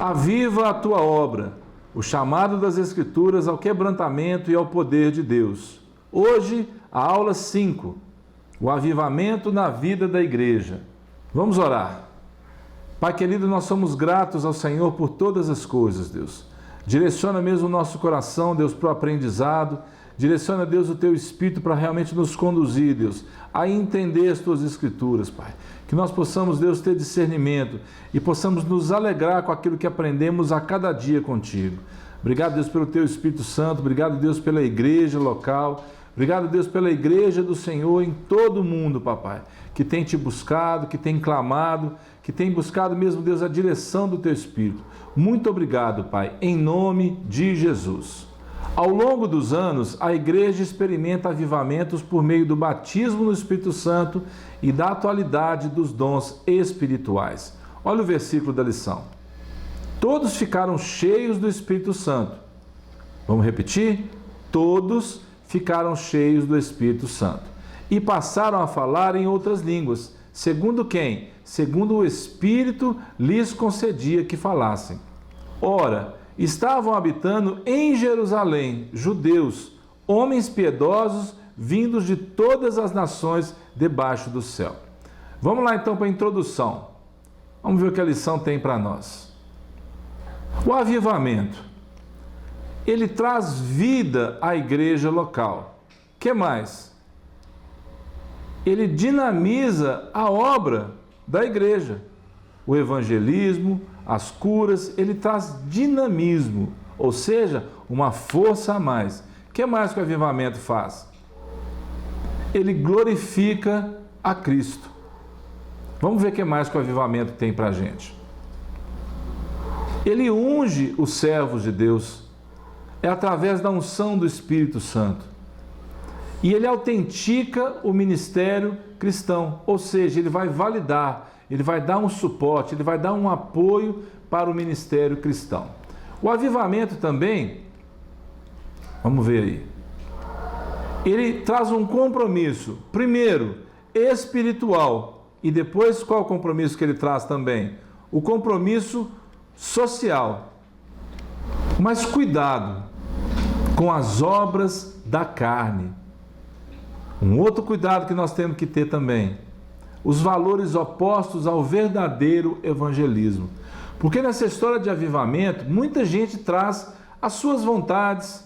Aviva a tua obra, o chamado das Escrituras ao quebrantamento e ao poder de Deus. Hoje, a aula 5, o avivamento na vida da igreja. Vamos orar. Pai querido, nós somos gratos ao Senhor por todas as coisas, Deus. Direciona mesmo o nosso coração, Deus, para o aprendizado. Direciona, Deus, o Teu Espírito para realmente nos conduzir, Deus, a entender as Tuas Escrituras, Pai. Que nós possamos, Deus, ter discernimento e possamos nos alegrar com aquilo que aprendemos a cada dia contigo. Obrigado, Deus, pelo Teu Espírito Santo. Obrigado, Deus, pela igreja local. Obrigado, Deus, pela igreja do Senhor em todo o mundo, papai, que tem Te buscado, que tem clamado, que tem buscado mesmo, Deus, a direção do Teu Espírito. Muito obrigado, Pai, em nome de Jesus. Ao longo dos anos, a igreja experimenta avivamentos por meio do batismo no Espírito Santo e da atualidade dos dons espirituais. Olha o versículo da lição. Todos ficaram cheios do Espírito Santo. Vamos repetir? Todos ficaram cheios do Espírito Santo e passaram a falar em outras línguas. Segundo quem? Segundo o Espírito lhes concedia que falassem. Ora, estavam habitando em Jerusalém judeus, homens piedosos, vindos de todas as nações debaixo do céu. Vamos lá então para a introdução. Vamos ver o que a lição tem para nós. O avivamento, ele traz vida à igreja local. O que mais? Ele dinamiza a obra da igreja. O evangelismo, as curas, ele traz dinamismo, ou seja, uma força a mais. O que mais que o avivamento faz? Ele glorifica a Cristo. Vamos ver o que mais que o avivamento tem para a gente. Ele unge os servos de Deus, é através da unção do Espírito Santo. E ele autentica o ministério cristão, ou seja, ele vai validar, ele vai dar um suporte, ele vai dar um apoio para o ministério cristão. O avivamento também, vamos ver aí, ele traz um compromisso, primeiro, espiritual, e depois qual o compromisso que ele traz também? O compromisso social. Mas cuidado com as obras da carne. Um outro cuidado que nós temos que ter também, os valores opostos ao verdadeiro evangelismo. Porque nessa história de avivamento, muita gente traz as suas vontades,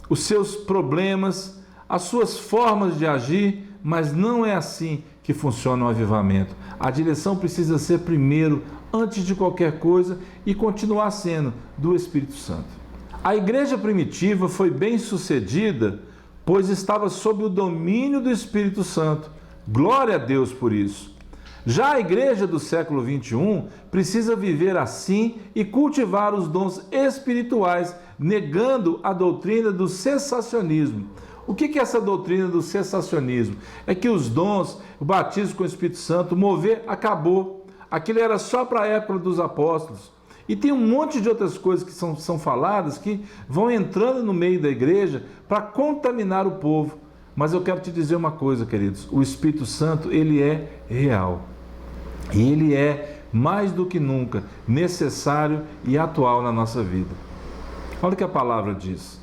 os seus problemas, as suas formas de agir, mas não é assim que funciona o avivamento. A direção precisa ser primeiro, antes de qualquer coisa, e continuar sendo do Espírito Santo. A igreja primitiva foi bem sucedida, pois estava sob o domínio do Espírito Santo. Glória a Deus por isso. Já a igreja do século 21 precisa viver assim e cultivar os dons espirituais, negando a doutrina do cessacionismo. O que é essa doutrina do cessacionismo? É que os dons, o batismo com o Espírito Santo, o mover, acabou. Aquilo era só para a época dos apóstolos. E tem um monte de outras coisas que são faladas que vão entrando no meio da igreja para contaminar o povo. Mas eu quero te dizer uma coisa, queridos. O Espírito Santo, ele é real. E ele é, mais do que nunca, necessário e atual na nossa vida. Olha o que a palavra diz.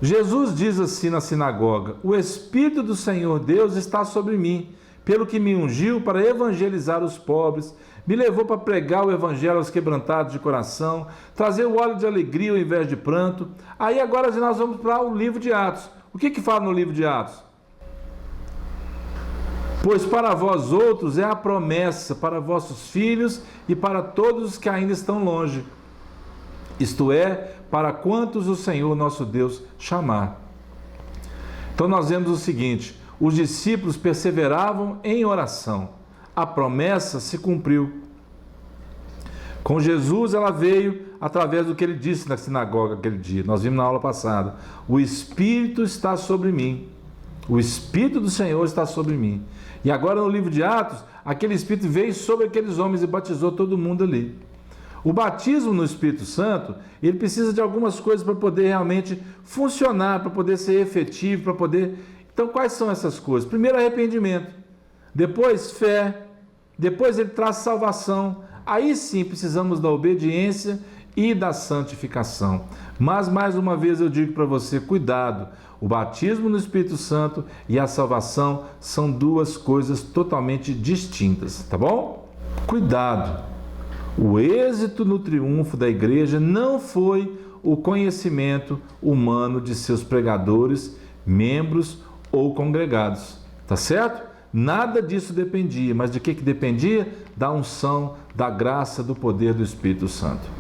Jesus diz assim na sinagoga: o Espírito do Senhor Deus está sobre mim, pelo que me ungiu para evangelizar os pobres, me levou para pregar o evangelho aos quebrantados de coração, trazer o óleo de alegria ao invés de pranto. Aí agora nós vamos para o livro de Atos. O que fala no livro de Atos? Pois para vós outros é a promessa, para vossos filhos e para todos os que ainda estão longe. Isto é, para quantos o Senhor nosso Deus chamar. Então nós vemos o seguinte: os discípulos perseveravam em oração. A promessa se cumpriu. Com Jesus ela veio através do que ele disse na sinagoga aquele dia. Nós vimos na aula passada. O Espírito está sobre mim. O Espírito do Senhor está sobre mim. E agora no livro de Atos, aquele Espírito veio sobre aqueles homens e batizou todo mundo ali. O batismo no Espírito Santo, ele precisa de algumas coisas para poder realmente funcionar, para poder ser efetivo, para poder... Então, quais são essas coisas? Primeiro, arrependimento. Depois, fé. Depois, ele traz salvação. aí sim precisamos da obediência e da santificação. Mas, mais uma vez, eu digo para você, cuidado, o batismo no Espírito Santo e a salvação são duas coisas totalmente distintas, tá bom? Cuidado, o êxito no triunfo da igreja não foi o conhecimento humano de seus pregadores, membros ou congregados, tá certo? Nada disso dependia, mas de que dependia? Da unção, da graça, do poder do Espírito Santo.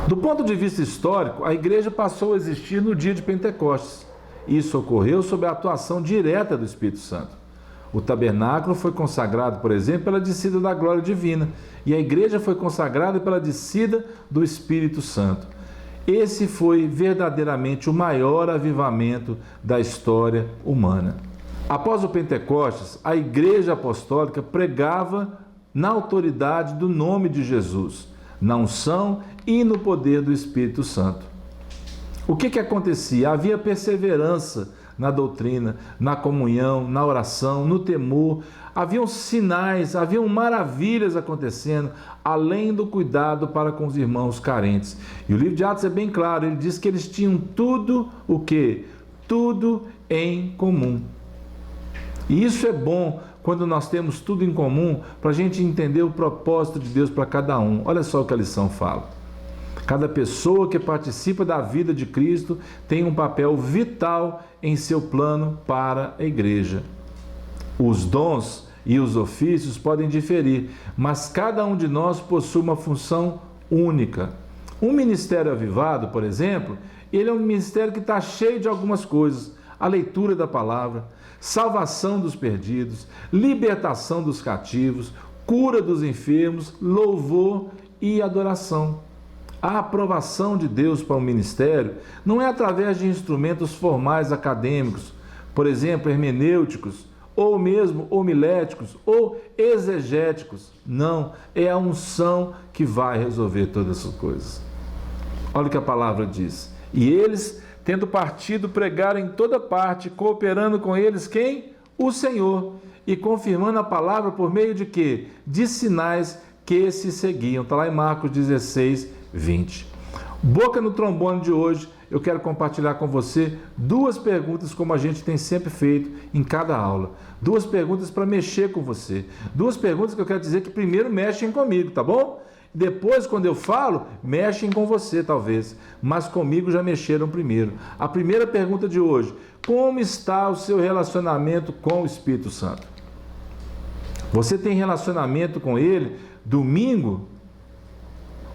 Do ponto de vista histórico, a igreja passou a existir no dia de Pentecostes. Isso ocorreu sob a atuação direta do Espírito Santo. O tabernáculo foi consagrado, por exemplo, pela descida da glória divina, e a igreja foi consagrada pela descida do Espírito Santo. Esse foi verdadeiramente o maior avivamento da história humana. Após o Pentecostes, a igreja apostólica pregava na autoridade do nome de Jesus, na unção e no poder do Espírito Santo. O que acontecia? Havia perseverança na doutrina, na comunhão, na oração, no temor. Haviam sinais, haviam maravilhas acontecendo, além do cuidado para com os irmãos carentes. E o livro de Atos é bem claro, ele diz que eles tinham tudo o quê? Tudo em comum. E isso é bom quando nós temos tudo em comum, para a gente entender o propósito de Deus para cada um. Olha só o que a lição fala. Cada pessoa que participa da vida de Cristo tem um papel vital em seu plano para a igreja. Os dons e os ofícios podem diferir, mas cada um de nós possui uma função única. Um ministério avivado, por exemplo, ele é um ministério que está cheio de algumas coisas. A leitura da palavra, salvação dos perdidos, libertação dos cativos, cura dos enfermos, louvor e adoração. A aprovação de Deus para o ministério não é através de instrumentos formais acadêmicos, por exemplo, hermenêuticos, ou mesmo homiléticos, ou exegéticos. Não, é a unção que vai resolver todas essas coisas. Olha o que a palavra diz. E eles, tendo partido, pregaram em toda parte, cooperando com eles, quem? O Senhor, e confirmando a palavra por meio de quê? De sinais que se seguiam. Está lá em Marcos 16, 20. Boca no trombone de hoje, eu quero compartilhar com você duas perguntas, como a gente tem sempre feito em cada aula. Duas perguntas para mexer com você. Duas perguntas que eu quero dizer que primeiro mexem comigo, tá bom? Depois, quando eu falo, mexem com você, talvez, mas comigo já mexeram primeiro. A primeira pergunta de hoje: como está o seu relacionamento com o Espírito Santo? Você tem relacionamento com Ele domingo?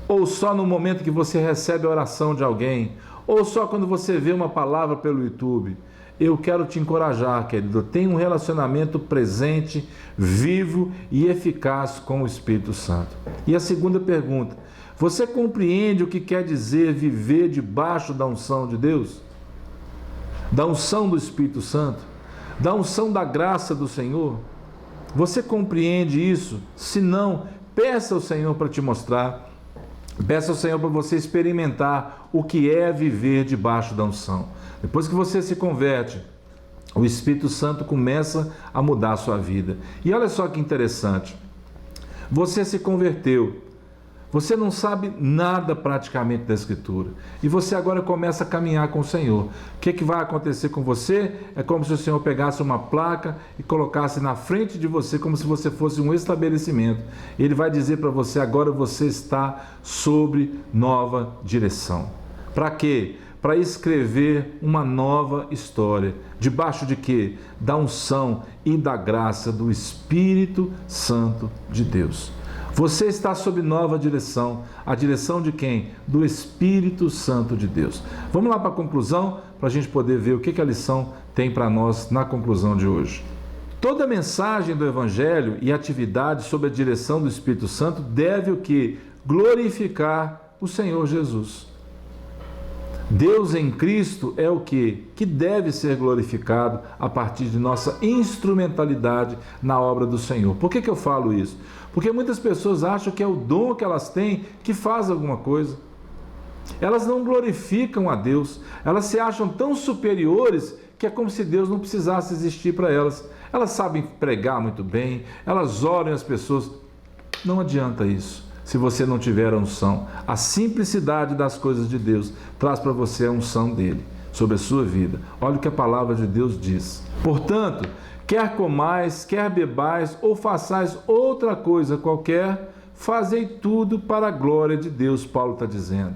Ou só no momento que você recebe a oração de alguém? Ou só quando você vê uma palavra pelo YouTube? Eu quero te encorajar, querido. Tenha um relacionamento presente, vivo e eficaz com o Espírito Santo. E a segunda pergunta: você compreende o que quer dizer viver debaixo da unção de Deus? Da unção do Espírito Santo? Da unção da graça do Senhor? Você compreende isso? Se não, peça ao Senhor para te mostrar. Peça ao Senhor para você experimentar o que é viver debaixo da unção. Depois que você se converte, o Espírito Santo começa a mudar a sua vida. E olha só que interessante. Você se converteu. Você não sabe nada praticamente da Escritura. E você agora começa a caminhar com o Senhor. O que vai acontecer com você? É como se o Senhor pegasse uma placa e colocasse na frente de você, como se você fosse um estabelecimento. Ele vai dizer para você: agora você está sobre nova direção. Para quê? Para escrever uma nova história. Debaixo de quê? Da unção e da graça do Espírito Santo de Deus. Você está sob nova direção. A direção de quem? Do Espírito Santo de Deus. Vamos lá para a conclusão, para a gente poder ver o que a lição tem para nós na conclusão de hoje. Toda mensagem do Evangelho e atividade sob a direção do Espírito Santo deve o quê? Glorificar o Senhor Jesus. Deus em Cristo é o quê? Que deve ser glorificado a partir de nossa instrumentalidade na obra do Senhor. Por que eu falo isso? Porque muitas pessoas acham que é o dom que elas têm que faz alguma coisa. Elas não glorificam a Deus. Elas se acham tão superiores que é como se Deus não precisasse existir para elas. Elas sabem pregar muito bem, elas oram e as pessoas não adianta isso. Se você não tiver a unção, a simplicidade das coisas de Deus traz para você a unção dele sobre a sua vida. Olha o que a palavra de Deus diz. Portanto, quer comais, quer bebais ou façais outra coisa qualquer, fazei tudo para a glória de Deus, Paulo está dizendo.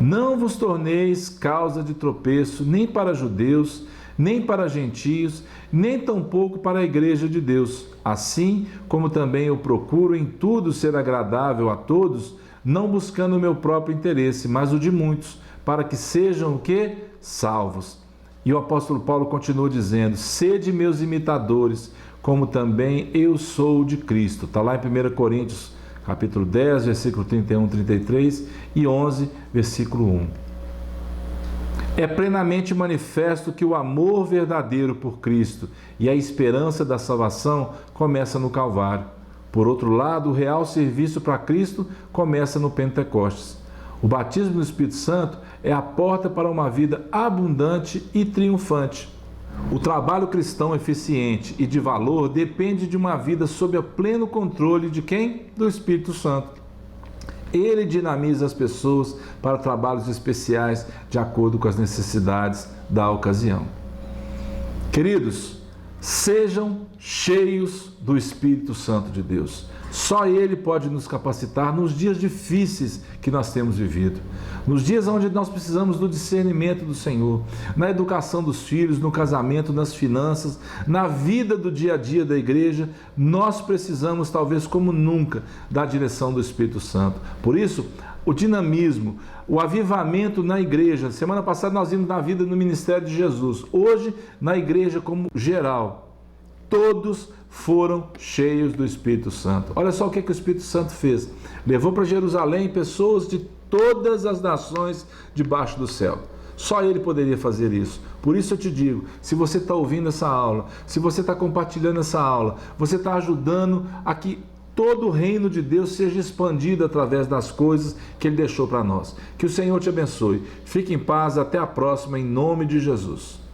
Não vos torneis causa de tropeço, nem para judeus, nem para gentios, nem tampouco para a igreja de Deus. Assim como também eu procuro em tudo ser agradável a todos, não buscando o meu próprio interesse, mas o de muitos, para que sejam o quê? Salvos. E o apóstolo Paulo continua dizendo, sede meus imitadores, como também eu sou de Cristo. Está lá em 1 Coríntios, capítulo 10, versículo 31, 33 e 11, versículo 1. É plenamente manifesto que o amor verdadeiro por Cristo e a esperança da salvação começa no Calvário. Por outro lado, o real serviço para Cristo começa no Pentecostes. O batismo no Espírito Santo é a porta para uma vida abundante e triunfante. O trabalho cristão eficiente e de valor depende de uma vida sob o pleno controle de quem? Do Espírito Santo. Ele dinamiza as pessoas para trabalhos especiais de acordo com as necessidades da ocasião. Queridos, sejam cheios do Espírito Santo de Deus. Só Ele pode nos capacitar nos dias difíceis que nós temos vivido. Nos dias onde nós precisamos do discernimento do Senhor, na educação dos filhos, no casamento, nas finanças, na vida do dia a dia da igreja, nós precisamos, talvez como nunca, da direção do Espírito Santo. Por isso, o dinamismo, o avivamento na igreja. Semana passada nós vimos na vida no ministério de Jesus. Hoje, na igreja como geral, todos foram cheios do Espírito Santo. Olha só o que o Espírito Santo fez. Levou para Jerusalém pessoas de todas as nações debaixo do céu. Só Ele poderia fazer isso. Por isso eu te digo, se você está ouvindo essa aula, se você está compartilhando essa aula, você está ajudando a que todo o reino de Deus seja expandido através das coisas que Ele deixou para nós. Que o Senhor te abençoe. Fique em paz, até a próxima, em nome de Jesus.